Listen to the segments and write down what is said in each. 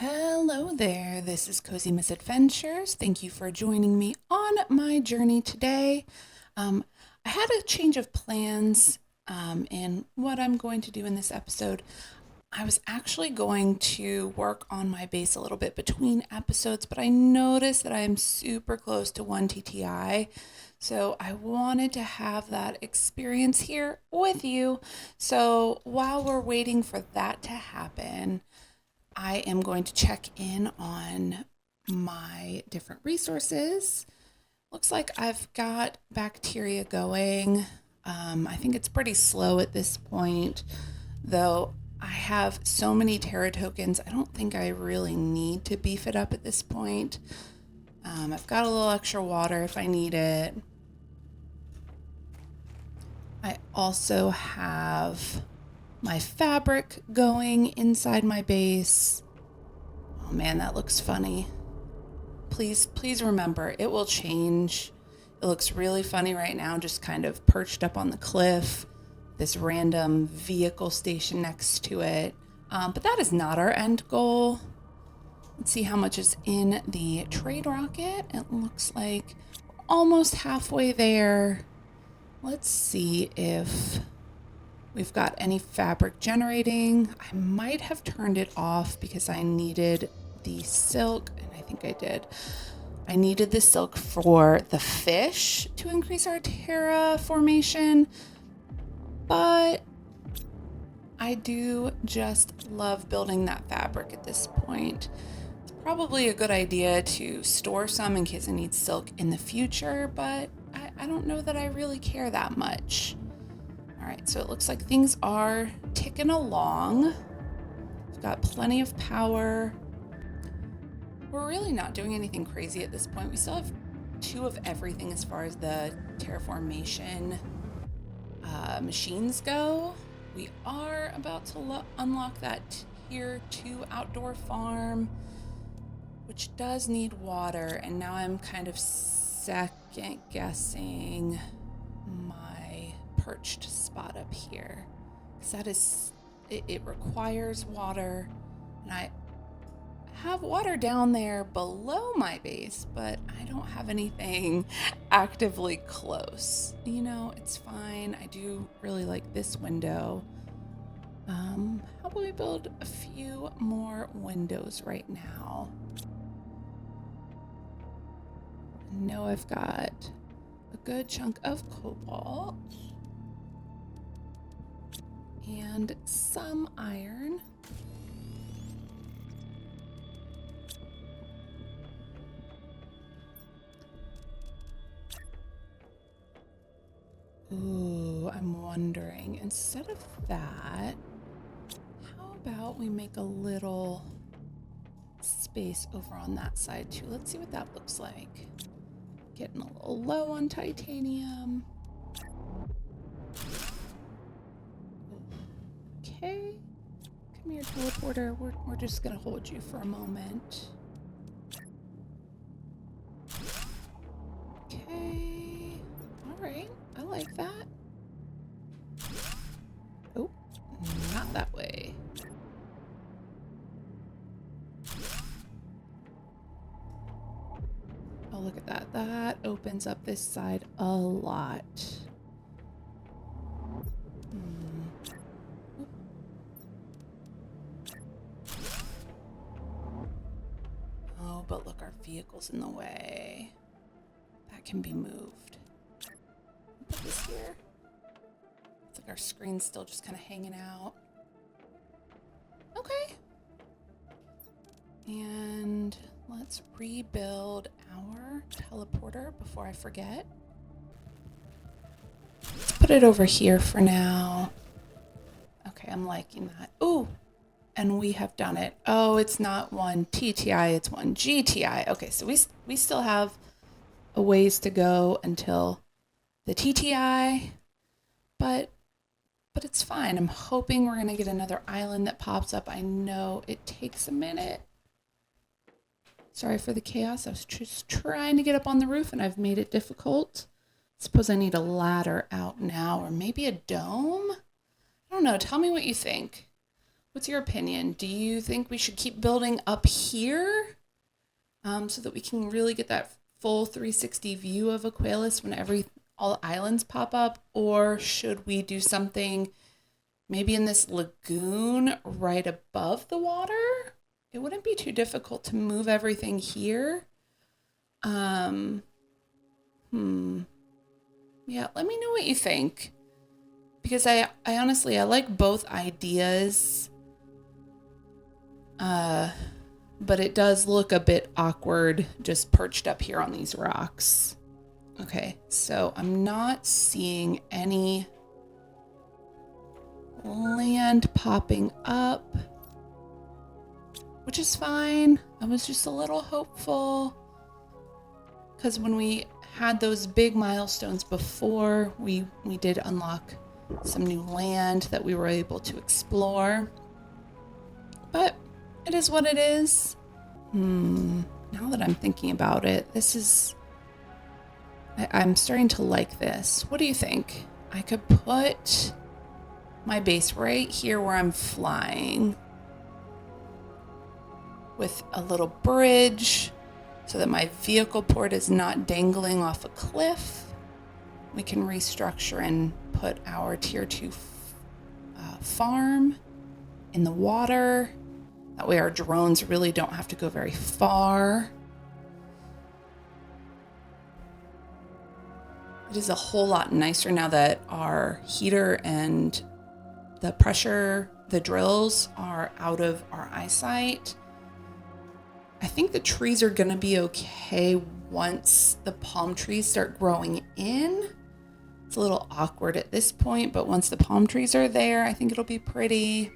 Hello there, this is Cozy Misadventures. Thank you for joining me on my journey today. I had a change of plans in what I'm going to do in this episode. I was actually going to work on my base a little bit between episodes, but I noticed that I am super close to 1 TTI. So I wanted to have that experience here with you. So while we're waiting for that to happen, I am going to check in on my different resources. Looks like I've got bacteria going. I think it's pretty slow at this point, though I have so many Terra tokens. I don't think I really need to beef it up at this point. I've got a little extra water if I need it. I also have my fabric going inside my base. Oh man, that looks funny. Please remember, it will change. It looks really funny right now, just kind of perched up on the cliff, this random vehicle station next to it. But that is not our end goal. Let's see how much is in the trade rocket. It looks like we're almost halfway there. Let's see if we've got any fabric generating. I might have turned it off because I needed the silk, and I think I did. I needed the silk for the fish to increase our Terra formation, but I do just love building that fabric at this point. It's probably a good idea to store some in case I need silk in the future, but I don't know that I really care that much. All right, so it looks like things are ticking along. We've got plenty of power. We're really not doing anything crazy at this point. We still have 2 of everything as far as the terraformation machines go. We are about to unlock that tier 2 outdoor farm, which does need water. And now I'm kind of second guessing my perched spot up here, because that is it requires water, and I have water down there below my base, but I don't have anything actively close. It's fine. I do really like this window. How about we build a few more windows right now? I know I've got a good chunk of cobalt and some iron. Ooh, I'm wondering, instead of that, how about we make a little space over on that side too? Let's see what that looks like. Getting a little low on titanium. Okay, come here, teleporter. We're just gonna hold you for a moment. Okay, all right, I like that. Oh, not that way. Oh, look at that. That opens up this side a lot. Oh, but look, our vehicle's in the way. That can be moved. Put this here. It's like our screen's still just kind of hanging out. Okay. And let's rebuild our teleporter before I forget. Let's put it over here for now. Okay, I'm liking that. Ooh, and we have done it. Oh, it's not 1 TTI, it's 1 GTI. Okay, so we still have a ways to go until the TTI, but it's fine. I'm hoping we're gonna get another island that pops up. I know it takes a minute. Sorry for the chaos. I was just trying to get up on the roof and I've made it difficult. Suppose I need a ladder out now, or maybe a dome? I don't know. Tell me what you think. What's your opinion? Do you think we should keep building up here so that we can really get that full 360 view of Aqualis when all the islands pop up? Or should we do something maybe in this lagoon right above the water? It wouldn't be too difficult to move everything here. Yeah, let me know what you think. Because I honestly, I like both ideas. But it does look a bit awkward just perched up here on these rocks. Okay, so I'm not seeing any land popping up, which is fine. I was just a little hopeful because when we had those big milestones before, we did unlock some new land that we were able to explore. But it is what it is. Now that I'm thinking about it, I'm starting to like this. What do you think? I could put my base right here where I'm flying with a little bridge so that my vehicle port is not dangling off a cliff. We can restructure and put our tier 2 farm in the water. That way our drones really don't have to go very far. It is a whole lot nicer now that our heater and the pressure, the drills are out of our eyesight. I think the trees are gonna be okay once the palm trees start growing in. It's a little awkward at this point, but once the palm trees are there, I think it'll be pretty.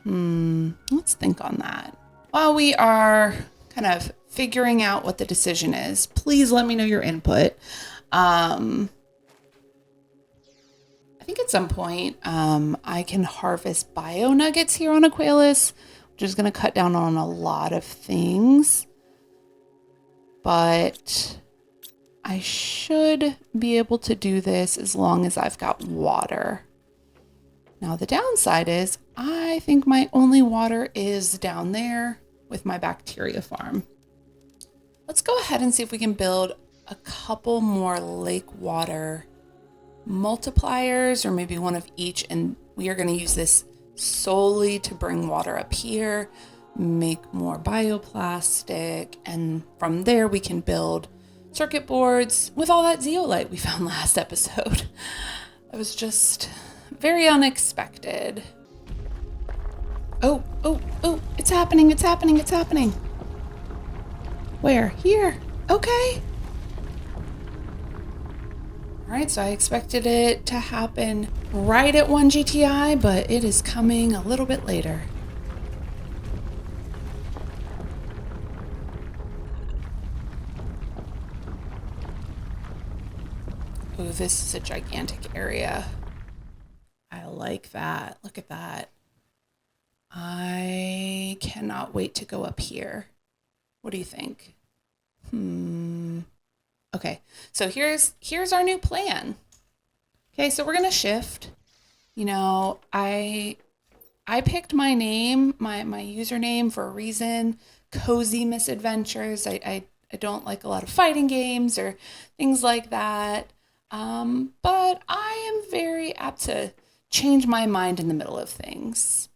Let's think on that. While we are kind of figuring out what the decision is, please let me know your input. I think at some point I can harvest bio nuggets here on Aqualis, which is going to cut down on a lot of things. But I should be able to do this as long as I've got water. Now the downside is I think my only water is down there with my bacteria farm. Let's go ahead and see if we can build a couple more lake water multipliers, or maybe one of each, and we are going to use this solely to bring water up here, make more bioplastic, and from there we can build circuit boards with all that zeolite we found last episode. That was just very unexpected. Oh, it's happening. Where? Here. Okay. All right, so I expected it to happen right at 1 GTI, but it is coming a little bit later. Ooh, this is a gigantic area. I like that. Look at that. I cannot wait to go up here. What do you think? Okay, so here's our new plan. Okay, so we're gonna shift. You know, I picked my name, my username for a reason. Cozy Misadventures. I don't like a lot of fighting games or things like that. But I am very apt to change my mind in the middle of things.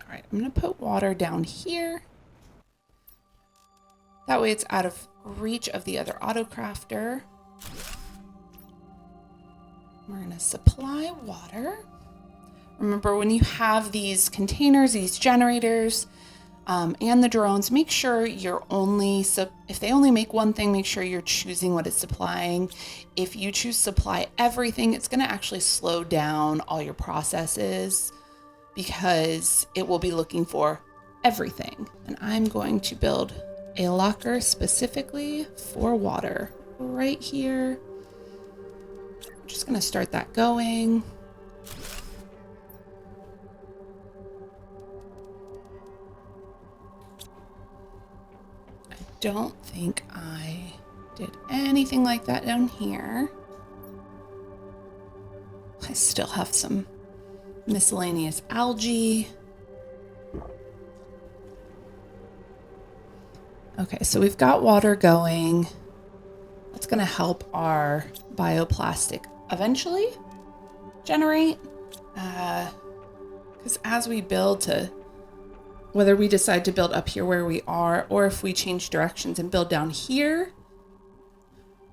All right, I'm gonna put water down here. That way it's out of reach of the other autocrafter. We're gonna supply water. Remember, when you have these containers, these generators, and the drones, make sure you're if they only make one thing, make sure you're choosing what it's supplying. If you choose supply everything, it's gonna actually slow down all your processes because it will be looking for everything. And I'm going to build a locker specifically for water right here. I'm just gonna start that going. I don't think I did anything like that down here. I still have some miscellaneous algae. Okay, so we've got water going. That's going to help our bioplastic eventually generate. Because as we build to, whether we decide to build up here where we are, or if we change directions and build down here,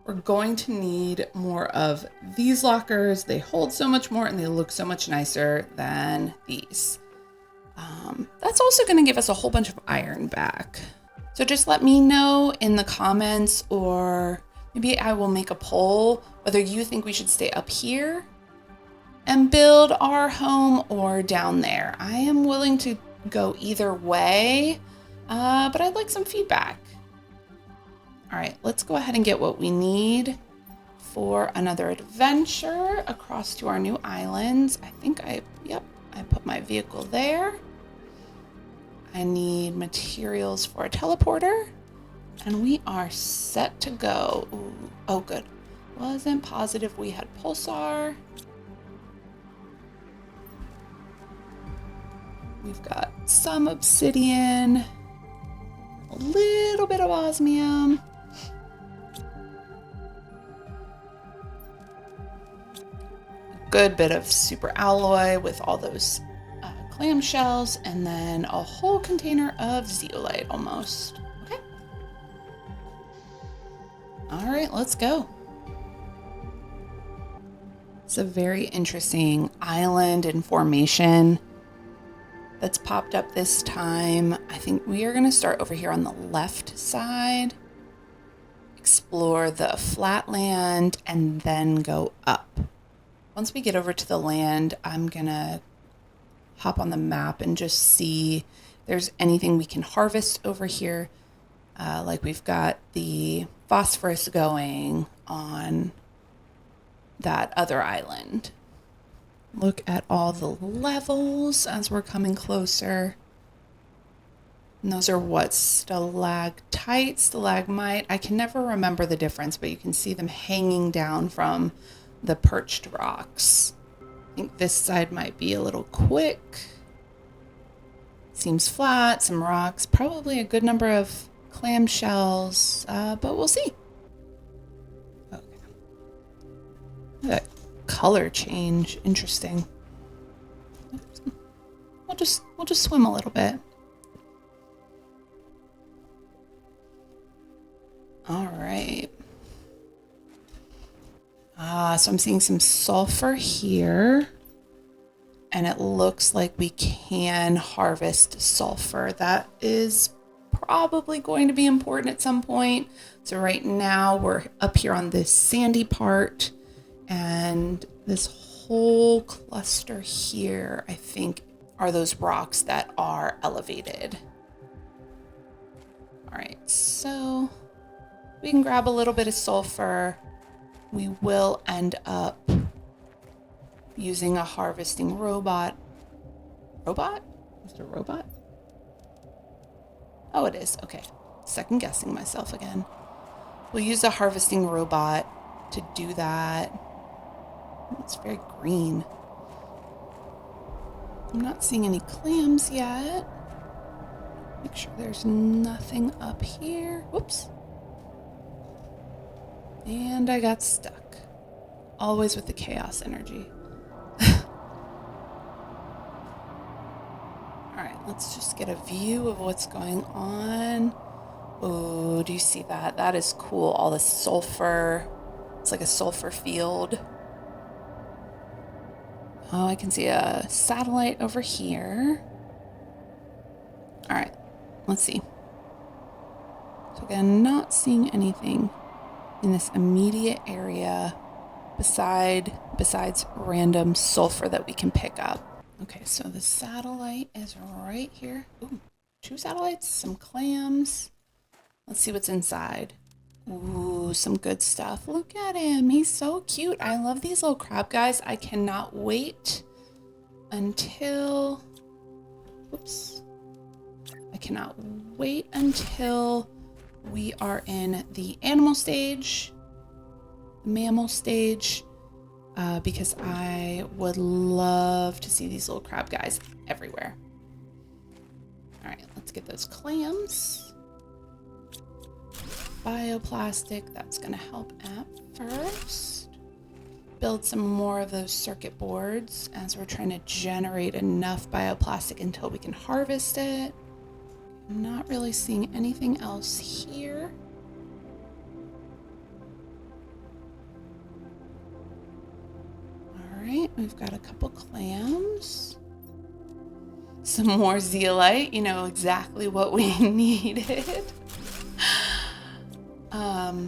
we're going to need more of these lockers. They hold so much more and they look so much nicer than these. That's also going to give us a whole bunch of iron back. So just let me know in the comments, or maybe I will make a poll whether you think we should stay up here and build our home or down there. I am willing to go either way, but I'd like some feedback. All right, let's go ahead and get what we need for another adventure across to our new islands. I think I put my vehicle there. I need materials for a teleporter, and we are set to go. Ooh, oh, good. Wasn't positive we had pulsar. We've got some obsidian, a little bit of osmium. A good bit of super alloy with all those clamshells, and then a whole container of zeolite almost. Okay. All right, let's go. It's a very interesting island and formation that's popped up this time. I think we are going to start over here on the left side, explore the flat land, and then go up. Once we get over to the land, I'm going to hop on the map and just see if there's anything we can harvest over here. Like we've got the phosphorus going on that other island. Look at all the levels as we're coming closer. And those are what? Stalactite, stalagmite. I can never remember the difference, but you can see them hanging down from the perched rocks. I think this side might be a little quick. Seems flat, some rocks, probably a good number of clamshells, but we'll see. Okay. That color change, interesting. We'll just swim a little bit. All right. So I'm seeing some sulfur here, and it looks like we can harvest sulfur. That is probably going to be important at some point. So right now we're up here on this sandy part, and this whole cluster here, I think, are those rocks that are elevated. All right, so we can grab a little bit of sulfur. We will end up using a harvesting robot. Robot? Is it a robot? Oh, it is. Okay. Second guessing myself again. We'll use a harvesting robot to do that. It's very green. I'm not seeing any clams yet. Make sure there's nothing up here. Whoops. And I got stuck. Always with the chaos energy. Alright, let's just get a view of what's going on. Oh, do you see that? That is cool. All the sulfur. It's like a sulfur field. Oh, I can see a satellite over here. Alright, let's see. So again, not seeing anything in this immediate area besides random sulfur that we can pick up. Okay, so the satellite is right here. Ooh, 2 satellites, some clams. Let's see what's inside. Ooh, some good stuff. Look at him. He's so cute. I love these little crab guys. I cannot wait until... Oops. I cannot wait until we are in the animal stage, the mammal stage. because I would love to see these little crab guys everywhere. All right, let's get those clams. Bioplastic, that's gonna help at first. Build some more of those circuit boards as we're trying to generate enough bioplastic until we can harvest it. I'm not really seeing anything else here. All right, we've got a couple clams. Some more zeolite, you know exactly what we needed.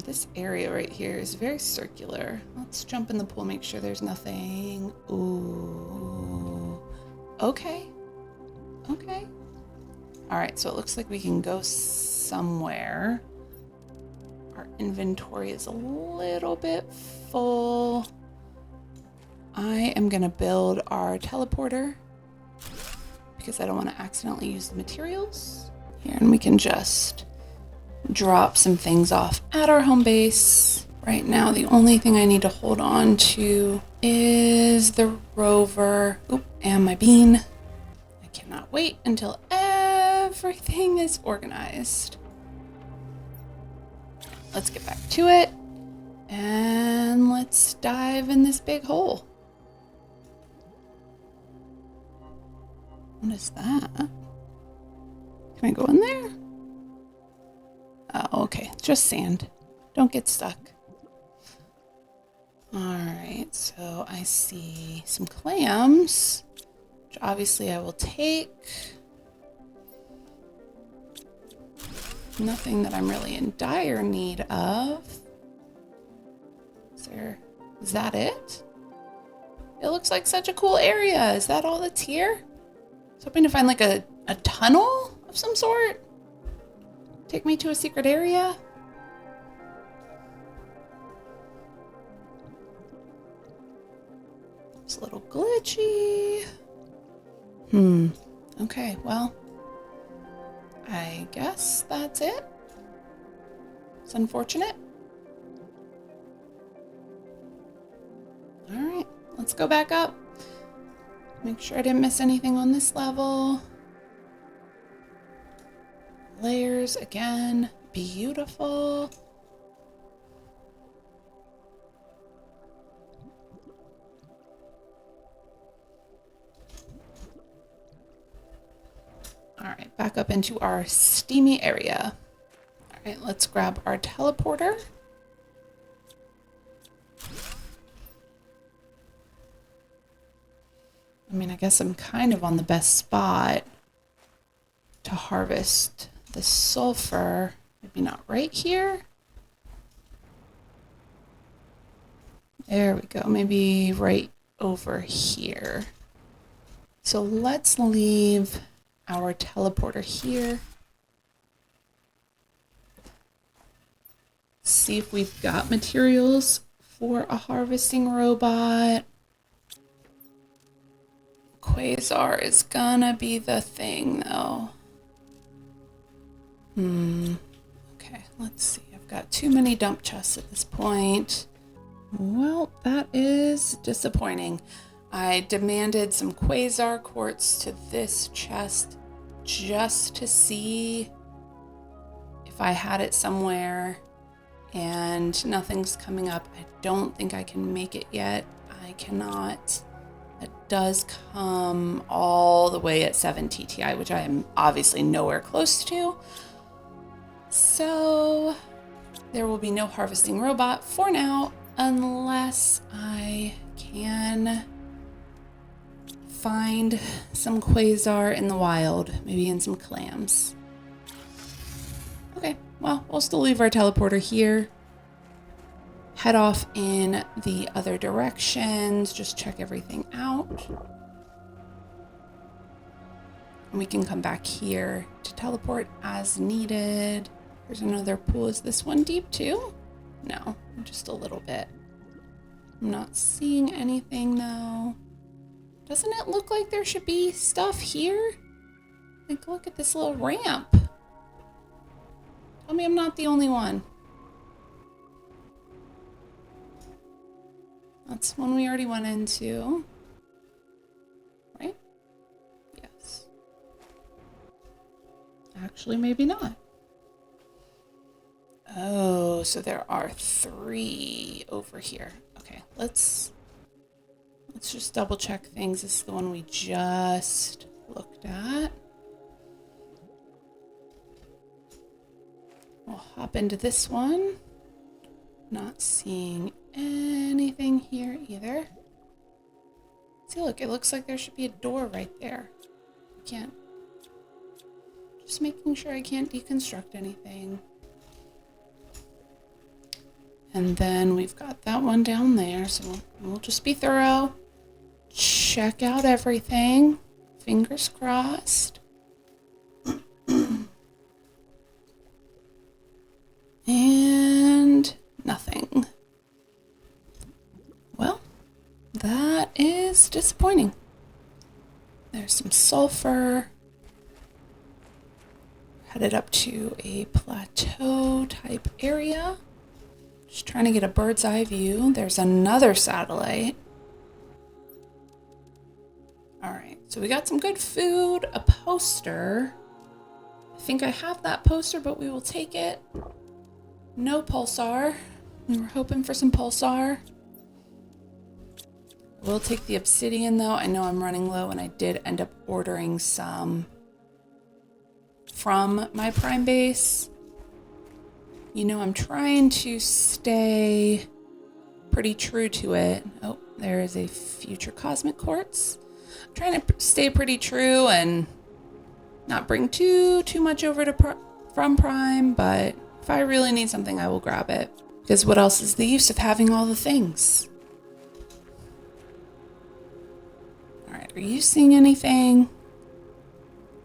This area right here is very circular. Let's jump in the pool, make sure there's nothing. Ooh. Okay. Okay. All right, so it looks like we can go somewhere. Our inventory is a little bit full. I am gonna build our teleporter because I don't want to accidentally use the materials here, and we can just drop some things off at our home base. Right now, the only thing I need to hold on to is the rover. Oop, and my bean. I cannot wait until everything is organized. Let's get back to it, and let's dive in this big hole. What is that? Can I go in there? Oh, okay. Just sand. Don't get stuck. All right. So I see some clams, which obviously I will take. Nothing that I'm really in dire need of. Is that it? It looks like such a cool area. Is that all that's here? I was hoping to find like a tunnel of some sort. Take me to a secret area. It's a little glitchy. Okay, well, I guess that's it. It's unfortunate. All right, let's go back up. Make sure I didn't miss anything on this level. Layers again, beautiful. All right, back up into our steamy area. All right, let's grab our teleporter. I mean, I guess I'm kind of on the best spot to harvest the sulfur. Maybe not right here. There we go. Maybe right over here. So let's leave our teleporter here. See if we've got materials for a harvesting robot. Quasar is gonna be the thing though. Okay, let's see. I've got too many dump chests at this point. Well, that is disappointing. I demanded some quasar quartz to this chest just to see if I had it somewhere, and nothing's coming up. I don't think I can make it yet. I cannot. It does come all the way at 7 TTI, which I am obviously nowhere close to. So there will be no harvesting robot for now, unless I can find some quasar in the wild, maybe in some clams. Okay, well, we'll still leave our teleporter here. Head off in the other directions, just check everything out. And we can come back here to teleport as needed. There's another pool. Is this one deep too? No, just a little bit. I'm not seeing anything though. Doesn't it look like there should be stuff here? Like, look at this little ramp. Tell me I'm not the only one. That's one we already went into. Right? Yes. Actually, maybe not. Oh, so there are 3 over here. Okay, let's just double check things. This is the one we just looked at. We'll hop into this one. Not seeing anything here either. See, look, it looks like there should be a door right there. I can't. Just making sure I can't deconstruct anything. And then we've got that one down there, so we'll just be thorough. Check out everything. Fingers crossed. And nothing. Well, that is disappointing. There's some sulfur. Headed up to a plateau type area. Just trying to get a bird's eye view. There's another satellite. All right, so we got some good food, a poster. I think I have that poster, but we will take it. No pulsar. We were hoping for some pulsar. We'll take the obsidian though. I know I'm running low and I did end up ordering some from my Prime base. You know, I'm trying to stay pretty true to it. Oh, there is a future cosmic quartz. I'm trying to stay pretty true and not bring too much over to from Prime, but if I really need something, I will grab it. Because what else is the use of having all the things? All right, are you seeing anything?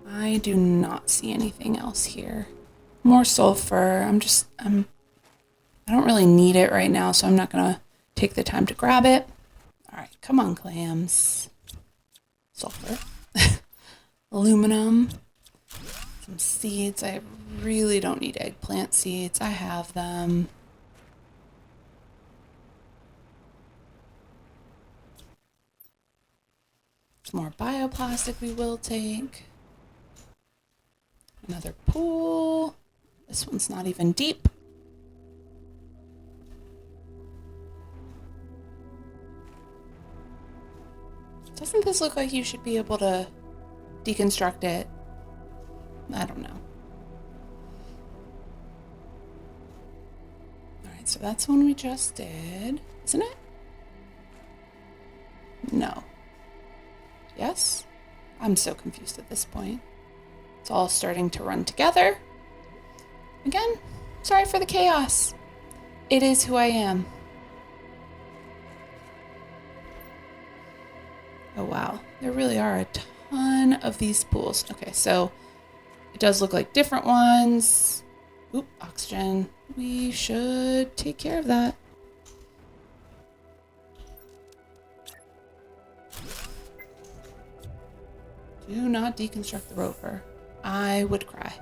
I do not see anything else here. More sulfur. I don't really need it right now, so I'm not gonna take the time to grab it. All right, come on, clams. Sulfur. Aluminum. Some seeds. I really don't need eggplant seeds. I have them. Some more bioplastic we will take. Another pool. This one's not even deep. Doesn't this look like you should be able to deconstruct it? I don't know. All right, so that's one we just did, isn't it? No. Yes? I'm so confused at this point. It's all starting to run together. Again, sorry for the chaos. It is who I am. Oh wow, there really are a ton of these pools. Okay, so it does look like different ones. Oop, oxygen. We should take care of that. Do not deconstruct the rover. I would cry.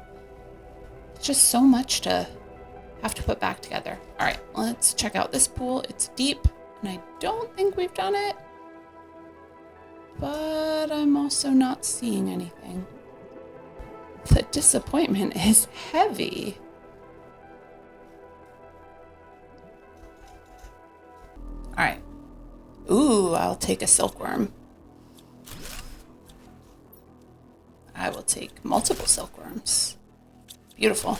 It's just so much to have to put back together. All right, let's check out this pool. It's deep, and I don't think we've done it. But I'm also not seeing anything. The disappointment is heavy. All right. Ooh, I'll take a silkworm. I will take multiple silkworms. Beautiful.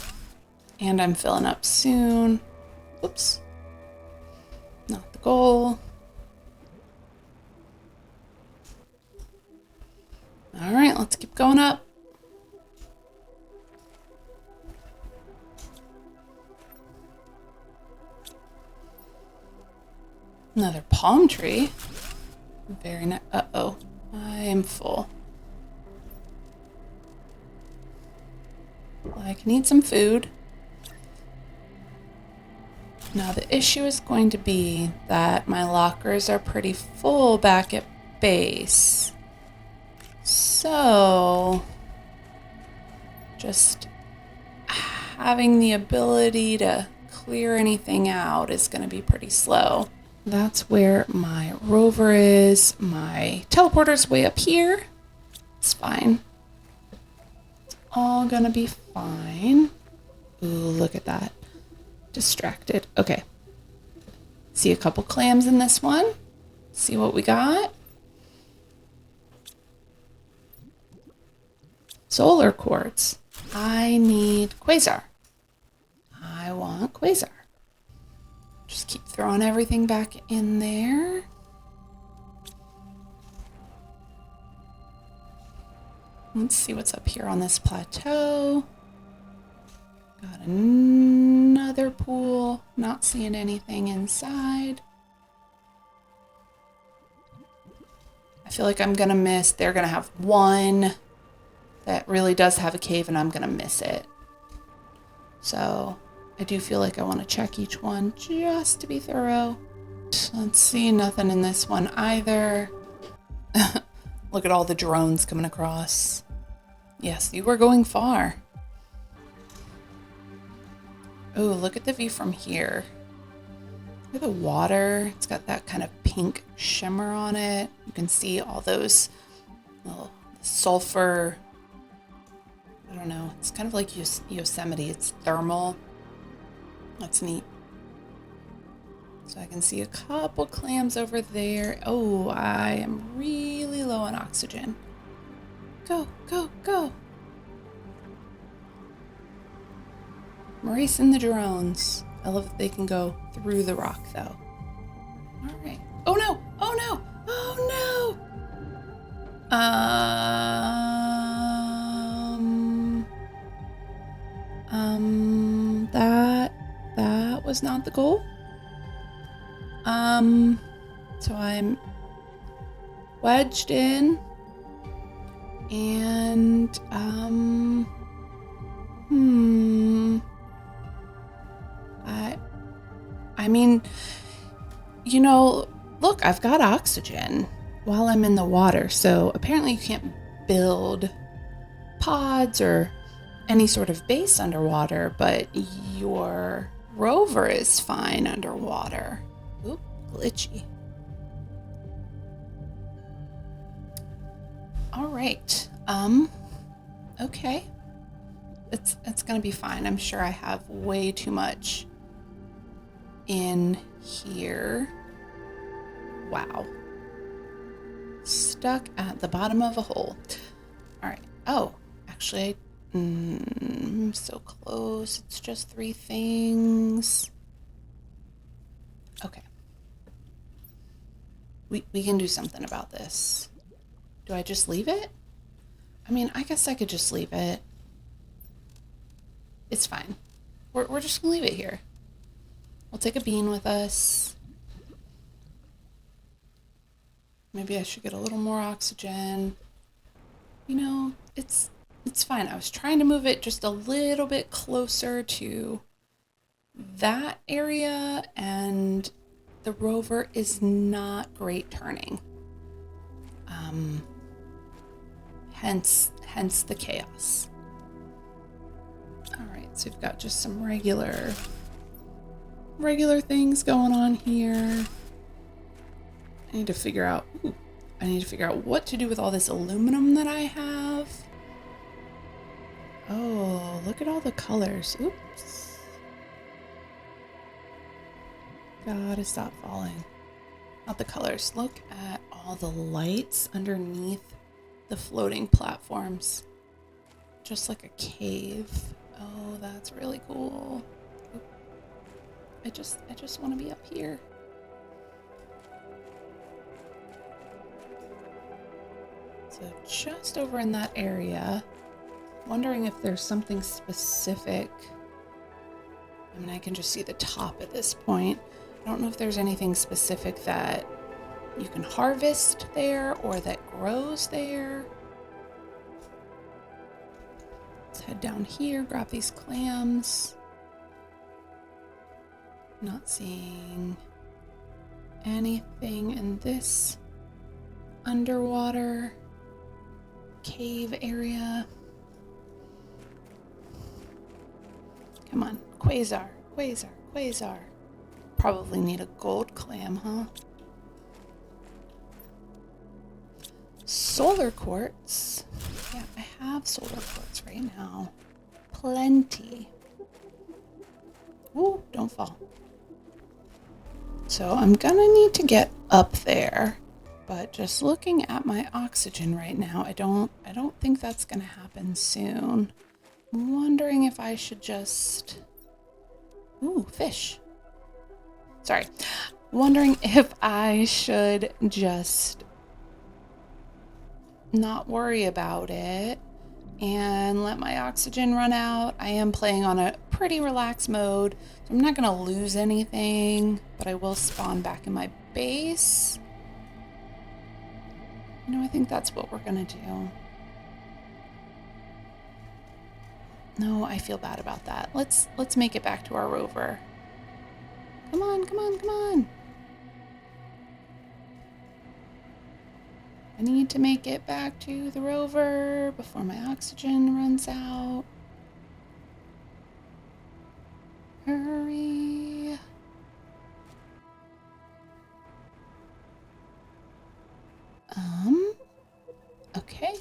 And I'm filling up soon. Oops. Not the goal. All right, let's keep going up. Another palm tree. Very nice. Uh-oh, I am full. I can eat some food. Now the issue is going to be that my lockers are pretty full back at base. So just having the ability to clear anything out is going to be pretty slow. that's where my rover is. My teleporter's way up here. It's fine. It's all gonna be fine. Ooh, look at that. Distracted. Okay. See a couple clams in this one. See what we got. Solar quartz. I need quasar. I want quasar. Just keep throwing everything back in there. Let's see what's up here on this plateau. Got another pool. Not seeing anything inside. I feel like I'm gonna miss. They're gonna have one that really does have a cave and I'm gonna miss it. So I do feel like I want to check each one just to be thorough. Let's see, nothing in this one either. Look at all the drones coming across. Yes, you were going far. Oh, look at the view from here. Look at the water. It's got that kind of pink shimmer on it. You can see all those little sulfur. I don't know. It's kind of like Yosemite. It's thermal. That's neat. So I can see a couple clams over there. Oh, I am really low on oxygen. Go, go, go. I'm racing the drones. I love that they can go through the rock, though. All right. Oh, no. Oh, no. Oh, no. That was not the goal. So I'm wedged in and, I mean, you know, look, I've got oxygen while I'm in the water. So apparently you can't build pods or any sort of base underwater, but your rover is fine underwater. Oop, glitchy. All right. Okay. It's gonna be fine. I'm sure I have way too much in here. Wow. Stuck at the bottom of a hole. All right. Oh, actually, I'm so close. It's just 3 things. Okay. We can do something about this. Do I just leave it? I mean, I guess I could just leave it. It's fine. We're just gonna leave it here. We'll take a bean with us. Maybe I should get a little more oxygen. You know, it's fine. I was trying to move it just a little bit closer to that area, and the rover is not great turning. Hence the chaos. All right, so we've got just some regular things going on here. I need to figure out what to do with all this aluminum that I have. Oh, look at all the colors. Oops. Gotta stop falling. Not the colors. Look at all the lights underneath the floating platforms. Just like a cave. Oh, that's really cool. Oop. I just want to be up here. So just over in that area, wondering if there's something specific. I mean, I can just see the top at this point. I don't know if there's anything specific that you can harvest there or that grows there. Let's head down here, grab these clams. Not seeing anything in this underwater cave area. Come on, quasar, quasar, quasar. Probably need a gold clam, huh? Solar quartz. Yeah, I have solar quartz right now. Plenty. Ooh, don't fall. So I'm gonna need to get up there, but just looking at my oxygen right now, I don't think that's gonna happen soon. I'm wondering if I should just... Ooh, fish. Sorry. Wondering if I should just not worry about it and let my oxygen run out. I am playing on a pretty relaxed mode, so I'm not going to lose anything, but I will spawn back in my base. I think that's what we're going to do. No, I feel bad about that. Let's make it back to our rover. Come on, come on, come on. I need to make it back to the rover before my oxygen runs out. Hurry. Okay.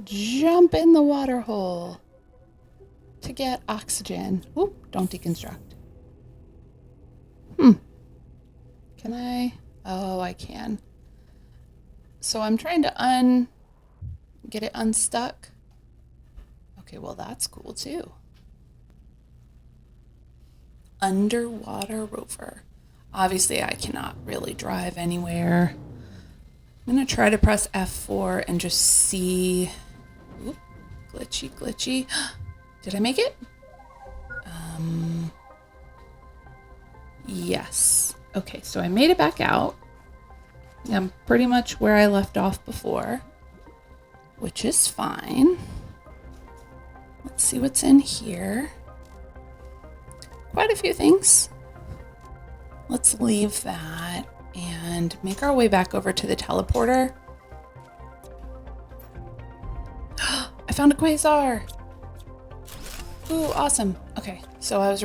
Jump in the water hole to get oxygen. Oop, don't deconstruct. Can I? Oh, I can. So I'm trying to get it unstuck. Okay, well that's cool too. Underwater rover. Obviously I cannot really drive anywhere. I'm gonna try to press F4 and just see. Oop, glitchy, glitchy. Did I make it? Yes. Okay, so I made it back out. I'm pretty much where I left off before, which is fine. Let's see what's in here. Quite a few things. Let's leave that and make our way back over to the teleporter. I found a quasar. Ooh, awesome. Okay, so I was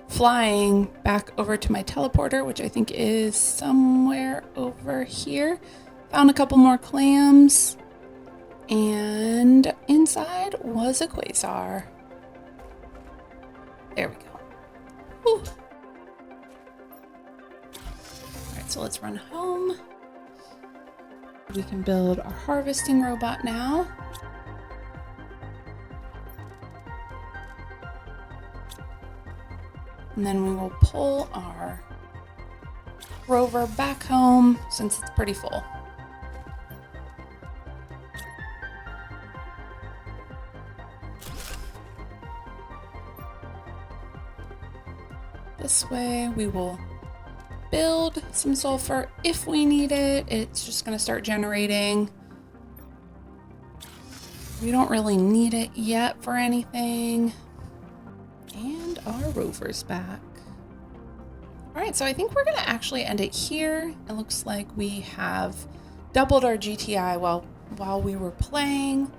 flying back over to my teleporter, which I think is somewhere over here. Found a couple more clams, and inside was a quasar. There we go. Whew. All right, so let's run home. We can build our harvesting robot now. And then we will pull our rover back home since it's pretty full. This way we will build some sulfur if we need it. It's just going to start generating. We don't really need it yet for anything. And our rover's back. All right, so I think we're gonna actually end it here. It looks like we have doubled our GTI while we were playing,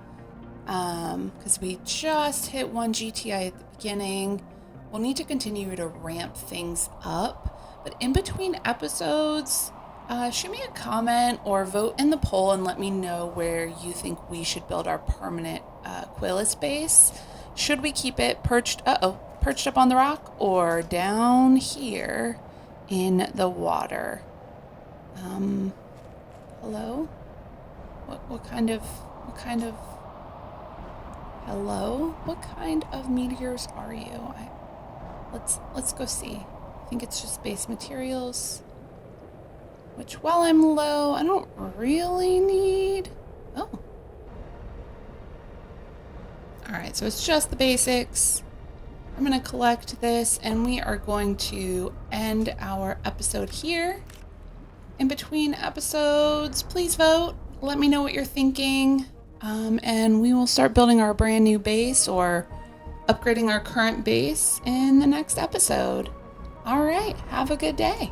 because we just hit 1 GTI at the beginning. We'll need to continue to ramp things up, but in between episodes, shoot me a comment or vote in the poll and let me know where you think we should build our permanent Aqualis base. Should we keep it perched up on the rock or down here in the water? Hello? What kind of hello? What kind of meteors are you? Let's go see. I think it's just base materials, which while I'm low, I don't really need. Oh. All right, so it's just the basics. I'm going to collect this and we are going to end our episode here. In between episodes, please vote. Let me know what you're thinking. And we will start building our brand new base or upgrading our current base in the next episode. All right, have a good day.